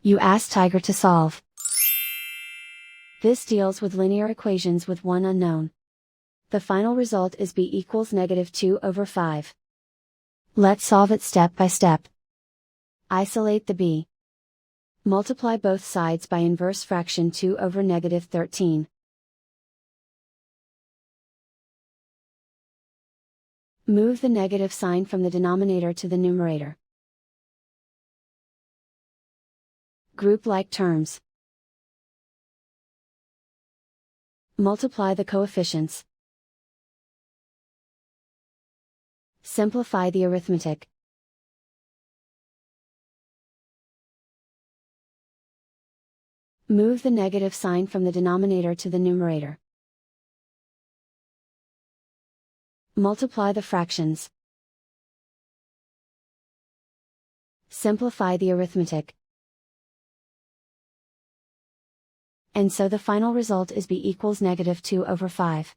You ask Tiger to solve. This deals with linear equations with one unknown. The final result is b equals -2/5. Let's solve it step by step. Isolate the b. Multiply both sides by inverse fraction 2/-13. Move the negative sign from the denominator to the numerator. Group like terms. Multiply the coefficients. Simplify the arithmetic. Move the negative sign from the denominator to the numerator. Multiply the fractions. Simplify the arithmetic. And so the final result is b equals -2/5.